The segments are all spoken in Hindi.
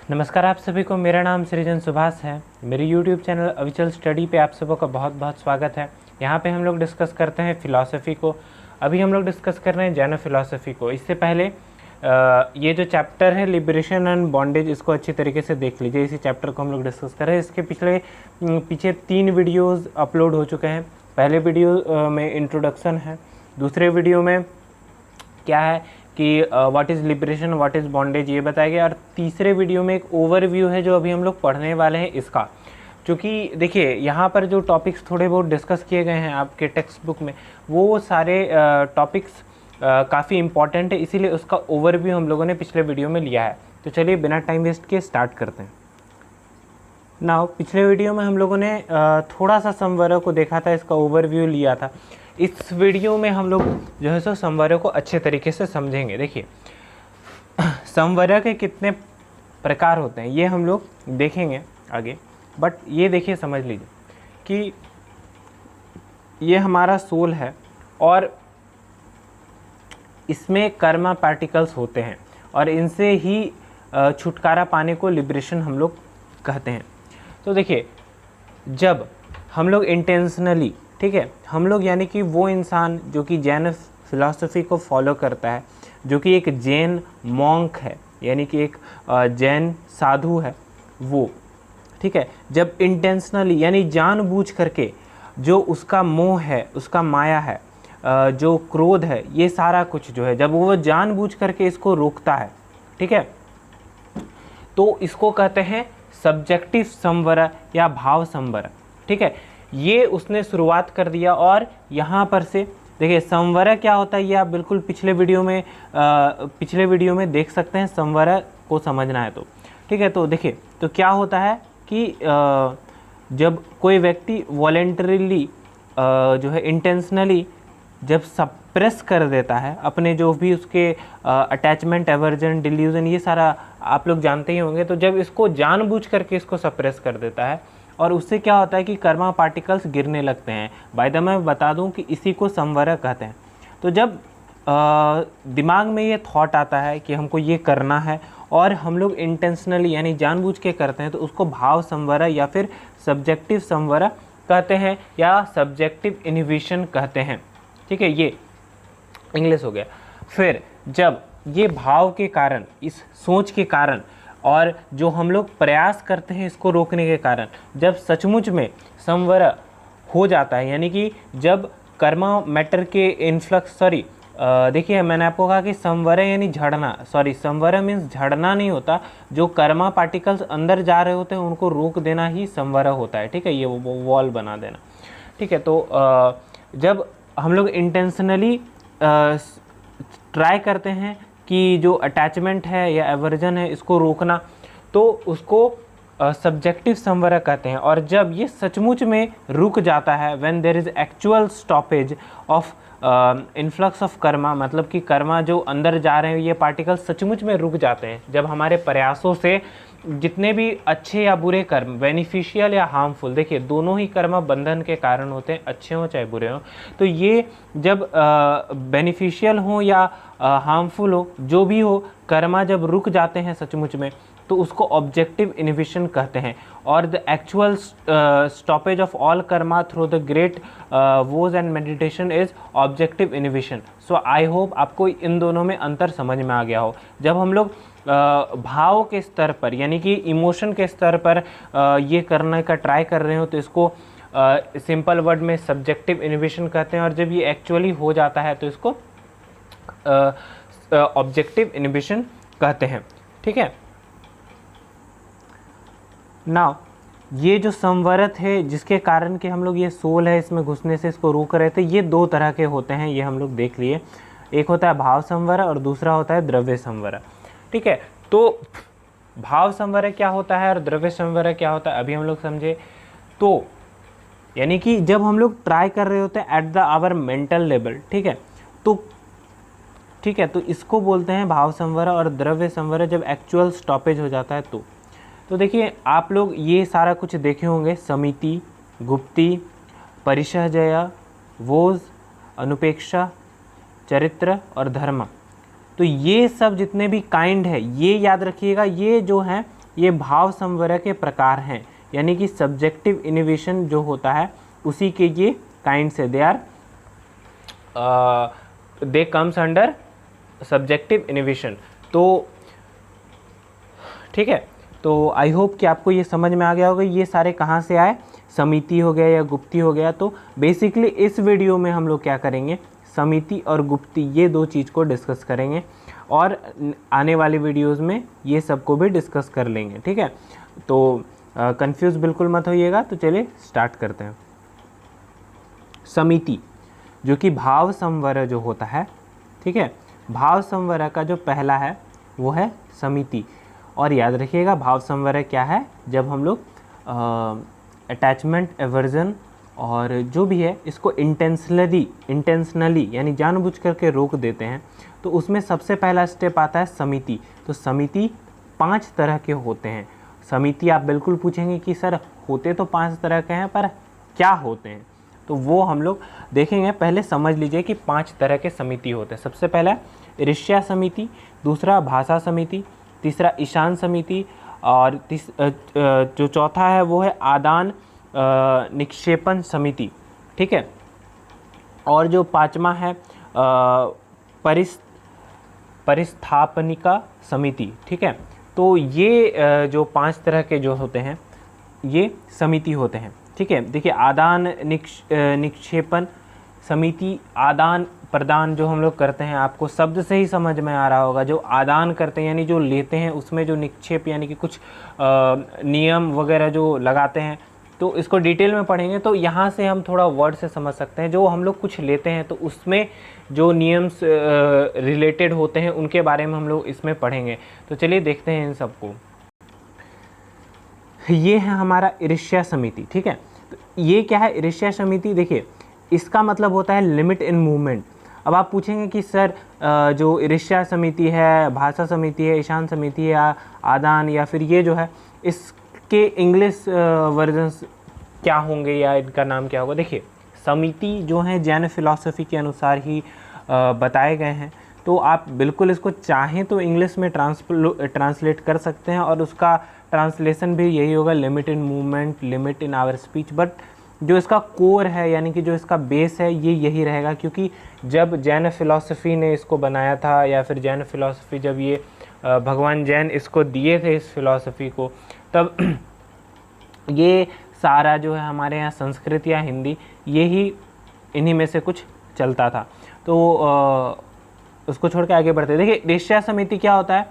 नमस्कार आप सभी को। मेरा नाम सृजन सुभाष है। मेरे YouTube चैनल अविचल स्टडी पे आप सबों का बहुत बहुत स्वागत है। यहाँ पे हम लोग डिस्कस करते हैं फ़िलासफ़ी को। अभी हम लोग डिस्कस कर रहे हैं जैन फ़िलासफ़ी को। इससे पहले ये जो चैप्टर है लिबरेशन एंड बॉन्डेज, इसको अच्छी तरीके से देख लीजिए। इसी चैप्टर को हम लोग डिस्कस कर रहे हैं। इसके पीछे 3 वीडियोज़ अपलोड हो चुके हैं। पहले वीडियो में इंट्रोडक्शन है, दूसरे वीडियो में क्या है कि what is liberation, what is bondage, ये बताया गया। और तीसरे वीडियो में एक ओवरव्यू है जो अभी हम लोग पढ़ने वाले हैं इसका। क्योंकि देखिए यहाँ पर जो टॉपिक्स थोड़े बहुत डिस्कस किए गए हैं आपके टेक्स्ट बुक में, वो सारे टॉपिक्स काफ़ी इंपॉर्टेंट है, इसीलिए उसका ओवरव्यू हम लोगों ने पिछले वीडियो में लिया है। तो चलिए बिना टाइम वेस्ट किए स्टार्ट करते हैं। नाउ पिछले वीडियो में हम लोगों ने थोड़ा सा समवर्ग को देखा था, इसका ओवरव्यू लिया था। इस वीडियो में हम लोग जो है सो समवर्ग को अच्छे तरीके से समझेंगे। देखिए समवर्ग के कितने प्रकार होते हैं ये हम लोग देखेंगे आगे, बट ये देखिए समझ लीजिए कि ये हमारा सोल है और इसमें कर्मा पार्टिकल्स होते हैं और इनसे ही छुटकारा पाने को लिबरेशन हम लोग कहते हैं। तो देखिए जब हम लोग इंटेंशनली, ठीक है, हम लोग यानी कि वो इंसान जो कि जैन फिलॉसफी को फॉलो करता है, जो कि एक जैन मॉन्क है, यानी कि एक जैन साधु है वो, ठीक है, जब इंटेंशनली यानी जानबूझ करके जो उसका मोह है, उसका माया है, जो क्रोध है, ये सारा कुछ जो है जब वो जानबूझ करके इसको रोकता है, ठीक है, तो इसको कहते हैं सब्जेक्टिव संवर या भाव संवर। ठीक है, ये उसने शुरुआत कर दिया। और यहाँ पर से देखिए संवर क्या होता है ये आप बिल्कुल पिछले वीडियो में देख सकते हैं, संवर को समझना है तो। ठीक है, तो देखिए तो क्या होता है कि जब कोई व्यक्ति वॉलेंटरीली जो है इंटेंशनली जब सप्रेस कर देता है अपने जो भी उसके अटैचमेंट, एवर्जन, डिल्यूजन, ये सारा आप लोग जानते ही होंगे, तो जब इसको जानबूझ करके इसको सप्रेस कर देता है और उससे क्या होता है कि कर्मा पार्टिकल्स गिरने लगते हैं। बाय द वे मैं बता दूं कि इसी को संवर कहते हैं। तो जब दिमाग में ये थॉट आता है कि हमको ये करना है और हम लोग इंटेंशनली यानी जानबूझ के करते हैं, तो उसको भाव संवर या फिर सब्जेक्टिव संवर कहते हैं या सब्जेक्टिव इनहिबिशन कहते हैं। ठीक है, ये इंग्लिश हो गया। फिर जब ये भाव के कारण, इस सोच के कारण और जो हम लोग प्रयास करते हैं इसको रोकने के कारण, जब सचमुच में संवर हो जाता है, यानी कि जब कर्मा मैटर के इन्फ्लक्स, देखिए मैंने आपको कहा कि संवर यानी झड़ना, संवर मीन्स झड़ना नहीं होता, जो कर्मा पार्टिकल्स अंदर जा रहे होते हैं उनको रोक देना ही संवर होता है। ठीक है, ये वो वॉल बना देना। ठीक है, तो जब हम लोग इंटेंशनली ट्राई करते हैं कि जो अटैचमेंट है या एवर्जन है इसको रोकना, तो उसको सब्जेक्टिव संवर कहते हैं। और जब ये सचमुच में रुक जाता है, when there is actual stoppage of influx of karma, मतलब कि कर्मा जो अंदर जा रहे हैं ये पार्टिकल सचमुच में रुक जाते हैं, जब हमारे प्रयासों से जितने भी अच्छे या बुरे कर्म, बेनिफिशियल या हार्मफुल, देखिए दोनों ही कर्म बंधन के कारण होते हैं, अच्छे हों चाहे बुरे हों, तो ये जब बेनिफिशियल हो या हार्मफुल हो, जो भी हो, कर्मा जब रुक जाते हैं सचमुच में, तो उसको ऑब्जेक्टिव इनहिबिशन कहते हैं। और the actual stoppage of all karma through the great vows and meditation is objective inhibition. So I hope आपको इन दोनों में अंतर समझ में आ गया हो। जब हम लोग भाव के स्तर पर यानी कि इमोशन के स्तर पर ये करने का ट्राई कर रहे हो, तो इसको सिंपल वर्ड में सब्जेक्टिव इनहिबिशन कहते हैं। और जब ये एक्चुअली हो जाता है तो इसको ऑब्जेक्टिव इनहिबिशन कहते हैं। ठीक है, नाउ ये जो संवरत है जिसके कारण कि हम लोग ये सोल है इसमें घुसने से इसको रोक रहे थे, ये 2 तरह के होते हैं, ये हम लोग देख लिए। एक होता है भाव संवर और दूसरा होता है द्रव्य संवर। ठीक है, तो भाव संवर क्या होता है और द्रव्य संवर क्या होता है अभी हम लोग समझे। तो यानी कि जब हम लोग ट्राई कर रहे होते हैं at the our mental level, ठीक है, तो इसको बोलते हैं भाव संवर। और द्रव्य संवर जब एक्चुअल स्टॉपेज हो जाता है तो देखिए आप लोग ये सारा कुछ देखे होंगे, समिति, गुप्ती, परिशहजया, वोज, अनुपेक्षा, चरित्र और धर्म। तो ये सब जितने भी काइंड है ये याद रखिएगा, ये जो हैं ये भाव संवरह के प्रकार हैं, यानी कि सब्जेक्टिव इनोवेशन जो होता है उसी के ये काइंड्स है। They comes under subjective innovation. तो ठीक है, तो आई होप कि आपको ये समझ में आ गया होगा ये सारे कहाँ से आए, समिति हो गया या गुप्ती हो गया। तो बेसिकली इस वीडियो में हम लोग क्या करेंगे, समिति और गुप्ती ये दो चीज़ को डिस्कस करेंगे और आने वाले वीडियोस में ये सब को भी डिस्कस कर लेंगे। ठीक है, तो कंफ्यूज बिल्कुल मत होइएगा। तो चलिए स्टार्ट करते हैं। समिति जो कि भाव संवरह जो होता है, ठीक है, भाव संवरह का जो पहला है वो है समिति। और याद रखिएगा भाव संवरह क्या है, जब हम लोग अटैचमेंट, एवर्जन और जो भी है इसको इंटेंशनली यानी जानबूझ करके रोक देते हैं, तो उसमें सबसे पहला स्टेप आता है समिति। तो समिति 5 तरह के होते हैं। समिति आप बिल्कुल पूछेंगे कि सर होते तो 5 तरह के हैं पर क्या होते हैं, तो वो हम लोग देखेंगे। पहले समझ लीजिए कि 5 तरह के समिति होते हैं। सबसे पहला ईर्ष्या समिति, दूसरा भाषा समिति, तीसरा ईशान समिति, और जो चौथा है वो है आदान निक्षेपण समिति। ठीक है, और जो 5वां है परिस्थापनिका समिति। ठीक है, तो ये जो 5 तरह के जो होते हैं ये समिति होते हैं। ठीक है, देखिए आदान निक्षेपण समिति, आदान प्रदान जो हम लोग करते हैं, आपको शब्द से ही समझ में आ रहा होगा। जो आदान करते हैं यानी जो लेते हैं, उसमें जो निक्षेप यानी कि कुछ नियम वगैरह जो लगाते हैं, तो इसको डिटेल में पढ़ेंगे तो यहाँ से हम थोड़ा वर्ड से समझ सकते हैं। जो हम लोग कुछ लेते हैं तो उसमें जो नियम्स रिलेटेड होते हैं उनके बारे में हम लोग इसमें पढ़ेंगे। तो चलिए देखते हैं इन सबको। ये है हमारा ईर्ष्या समिति। ठीक है, तो ये क्या है ईर्ष्या समिति, देखिए इसका मतलब होता है लिमिट इन मूवमेंट। अब आप पूछेंगे कि सर जो ईर्ष्या समिति है, भाषा समिति है, ईशान समिति है, आदान या फिर ये जो है, इसके इंग्लिश वर्जन्स क्या होंगे या इनका नाम क्या होगा। देखिए समिति जो है जैन फिलॉसफी के अनुसार ही बताए गए हैं, तो आप बिल्कुल इसको चाहें तो इंग्लिश में ट्रांसलेट कर सकते हैं और उसका ट्रांसलेशन भी यही होगा, limit in movement, limit in our speech. But जो इसका कोर है यानी कि जो इसका बेस है ये यही रहेगा, क्योंकि जब जैन फिलॉसफी ने इसको बनाया था या फिर जैन फिलॉसफी जब ये भगवान जैन इसको दिए थे इस फिलॉसफी को, तब ये सारा जो है हमारे यहाँ संस्कृत या हिंदी ये ही इन्हीं में से कुछ चलता था। तो उसको छोड़ के आगे बढ़ते हैं। देखिए ईर्ष्या समिति क्या होता है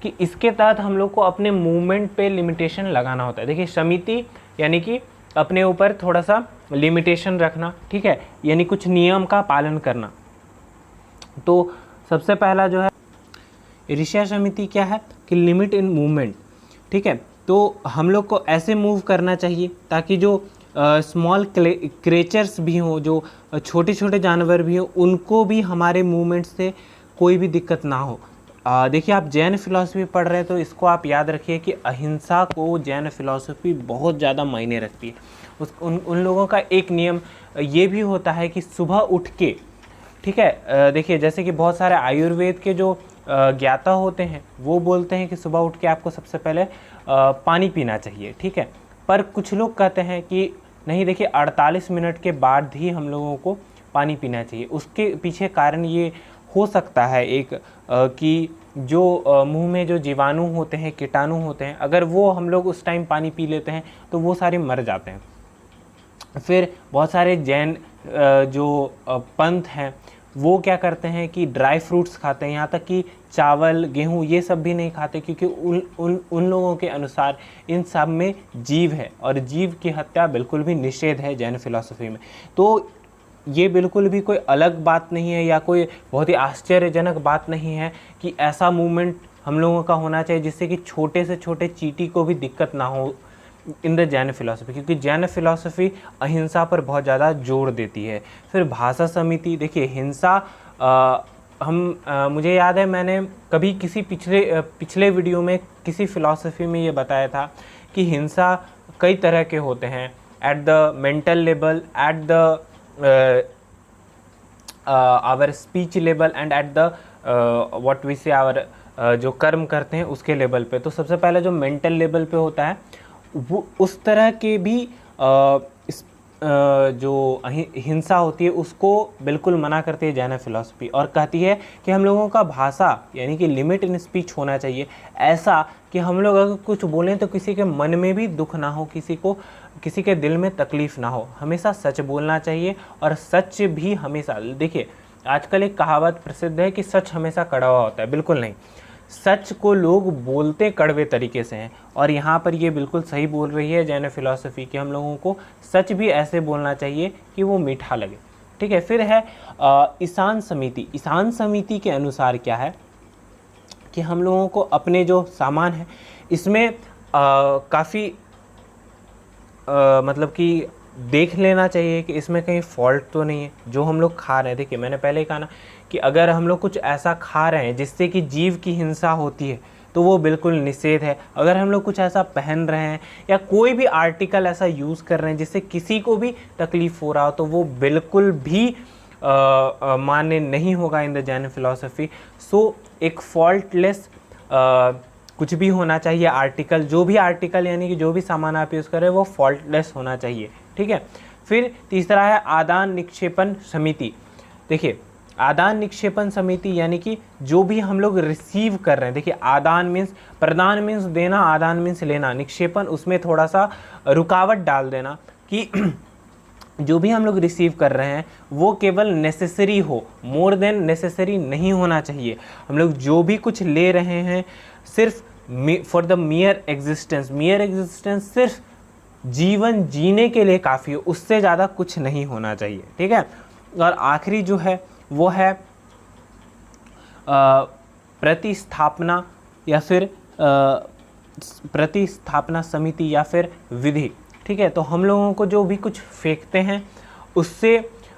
कि इसके तहत हम लोग को अपने मूवमेंट पे लिमिटेशन लगाना होता है। देखिए समिति यानी कि अपने ऊपर थोड़ा सा लिमिटेशन रखना, ठीक है, यानी कुछ नियम का पालन करना। तो सबसे पहला जो है ईर्ष्या समिति क्या है कि लिमिट इन मूवमेंट। ठीक है, तो हम लोग को ऐसे मूव करना चाहिए ताकि जो स्मॉल क्रिएचर्स भी हों, जो छोटे छोटे जानवर भी हों, उनको भी हमारे मूवमेंट से कोई भी दिक्कत ना हो। देखिए आप जैन फिलॉसफी पढ़ रहे हैं तो इसको आप याद रखिए कि अहिंसा को जैन फिलॉसफी बहुत ज़्यादा मायने रखती है। उन लोगों का एक नियम ये भी होता है कि सुबह उठ के, ठीक है, देखिए जैसे कि बहुत सारे आयुर्वेद के जो ज्ञाता होते हैं वो बोलते हैं कि सुबह उठ के आपको सबसे पहले पानी पीना चाहिए। ठीक है, पर कुछ लोग कहते हैं कि नहीं, देखिए 48 मिनट के बाद ही हम लोगों को पानी पीना चाहिए। उसके पीछे कारण ये हो सकता है एक कि जो मुंह में जो जीवाणु होते हैं, कीटाणु होते हैं, अगर वो हम लोग उस टाइम पानी पी लेते हैं तो वो सारे मर जाते हैं। फिर बहुत सारे जैन जो पंथ हैं वो क्या करते हैं कि ड्राई फ्रूट्स खाते हैं, यहाँ तक कि चावल, गेहूँ ये सब भी नहीं खाते, क्योंकि उन लोगों के अनुसार इन सब में जीव है और जीव की हत्या बिल्कुल भी निषेध है जैन फिलॉसफी में। तो ये बिल्कुल भी कोई अलग बात नहीं है या कोई बहुत ही आश्चर्यजनक बात नहीं है कि ऐसा मूवमेंट हम लोगों का होना चाहिए जिससे कि छोटे से छोटे चींटी को भी दिक्कत ना हो इन द जैन फिलॉसफी, क्योंकि जैन फिलॉसफी अहिंसा पर बहुत ज़्यादा जोर देती है। फिर भाषा समिति, देखिए हिंसा मुझे याद है मैंने कभी किसी पिछले वीडियो में किसी फिलॉसफी में ये बताया था कि हिंसा कई तरह के होते हैं, at the mental level, at the our speech level and at the what we say our जो कर्म करते हैं उसके लेवल पे। तो सबसे पहले जो मेंटल लेवल पे होता है वो उस तरह के भी जो हिंसा होती है उसको बिल्कुल मना करती है जैन फिलॉसफी, और कहती है कि हम लोगों का भाषा यानी कि लिमिट इन स्पीच होना चाहिए, ऐसा कि हम लोग अगर कुछ बोलें तो किसी के मन में भी दुख ना हो, किसी के दिल में तकलीफ़ ना हो। हमेशा सच बोलना चाहिए, और सच भी हमेशा, देखिए आजकल एक कहावत प्रसिद्ध है कि सच हमेशा कड़वा होता है। बिल्कुल नहीं, सच को लोग बोलते कड़वे तरीके से हैं, और यहाँ पर ये बिल्कुल सही बोल रही है जैन फिलॉसफी कि हम लोगों को सच भी ऐसे बोलना चाहिए कि वो मीठा लगे। ठीक है, फिर है ईशान समिति। ईशान समिति के अनुसार क्या है कि हम लोगों को अपने जो सामान है इसमें काफ़ी मतलब कि देख लेना चाहिए कि इसमें कहीं फॉल्ट तो नहीं है जो हम लोग खा रहे हैं। देखिए मैंने पहले ही कहा ना कि अगर हम लोग कुछ ऐसा खा रहे हैं जिससे कि जीव की हिंसा होती है तो वो बिल्कुल निषेध है। अगर हम लोग कुछ ऐसा पहन रहे हैं या कोई भी आर्टिकल ऐसा यूज़ कर रहे हैं जिससे किसी को भी तकलीफ़ हो रहा हो तो वो बिल्कुल भी मान्य नहीं होगा इन द जैन फिलॉसफी। सो एक फॉल्टलेस कुछ भी होना चाहिए आर्टिकल, जो भी आर्टिकल यानी कि जो भी सामान आप यूज़ कर रहे हैं वो फॉल्टलेस होना चाहिए। ठीक है, फिर तीसरा है आदान निक्षेपण समिति। देखिए आदान निक्षेपण समिति यानी कि जो भी हम लोग रिसीव कर रहे हैं, देखिए आदान मीन्स प्रदान मीन्स देना, आदान मीन्स लेना, निक्षेपण उसमें थोड़ा सा रुकावट डाल देना कि जो भी हम लोग रिसीव कर रहे हैं वो केवल नेसेसरी हो, मोर देन नेसेसरी नहीं होना चाहिए। हम लोग जो भी कुछ ले रहे हैं सिर्फ फॉर द मियर एग्जिस्टेंस, सिर्फ जीवन जीने के लिए काफ़ी हो, उससे ज़्यादा कुछ नहीं होना चाहिए। ठीक है, और आखिरी जो है वो है प्रतिस्थापना या फिर प्रतिस्थापना समिति या फिर विधि। ठीक है, तो हम लोगों को जो भी कुछ फेंकते हैं उससे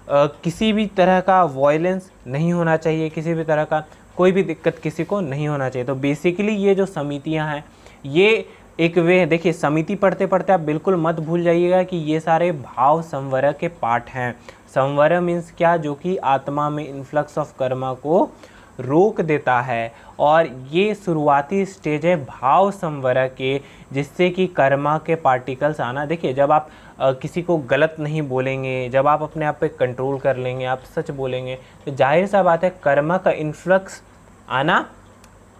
किसी भी तरह का वॉयलेंस नहीं होना चाहिए, किसी भी तरह का कोई भी दिक्कत किसी को नहीं होना चाहिए। तो बेसिकली ये जो समितियां हैं ये एक वे, देखिए समिति पढ़ते पढ़ते आप बिल्कुल मत भूल जाइएगा कि ये सारे भाव संवरय के पाठ हैं। संवरय मीन्स क्या, जो कि आत्मा में इन्फ्लक्स ऑफ कर्मा को रोक देता है, और ये शुरुआती स्टेज है भाव संवरय के, जिससे कि कर्मा के पार्टिकल्स आना। देखिए जब आप किसी को गलत नहीं बोलेंगे, जब आप अपने आप पे कंट्रोल कर लेंगे, आप सच बोलेंगे, तो जाहिर सा बात है कर्मा का इन्फ्लक्स आना,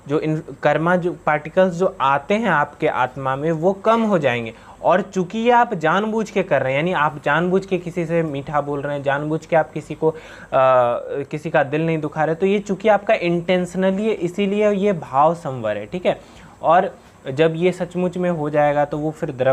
जो कर्मा जो पार्टिकल्स जो आते हैं आपके आत्मा में वो कम हो जाएंगे। और चूंकि ये आप जानबूझ के कर रहे हैं, यानी आप जानबूझ के किसी से मीठा बोल रहे हैं, जानबूझ के आप किसी को किसी का दिल नहीं दुखा रहे, तो ये चूंकि आपका इंटेंशनली है इसीलिए ये भाव संवर है। ठीक है, और जब ये सचमुच में हो जाएगा तो वो फिर द्रव्य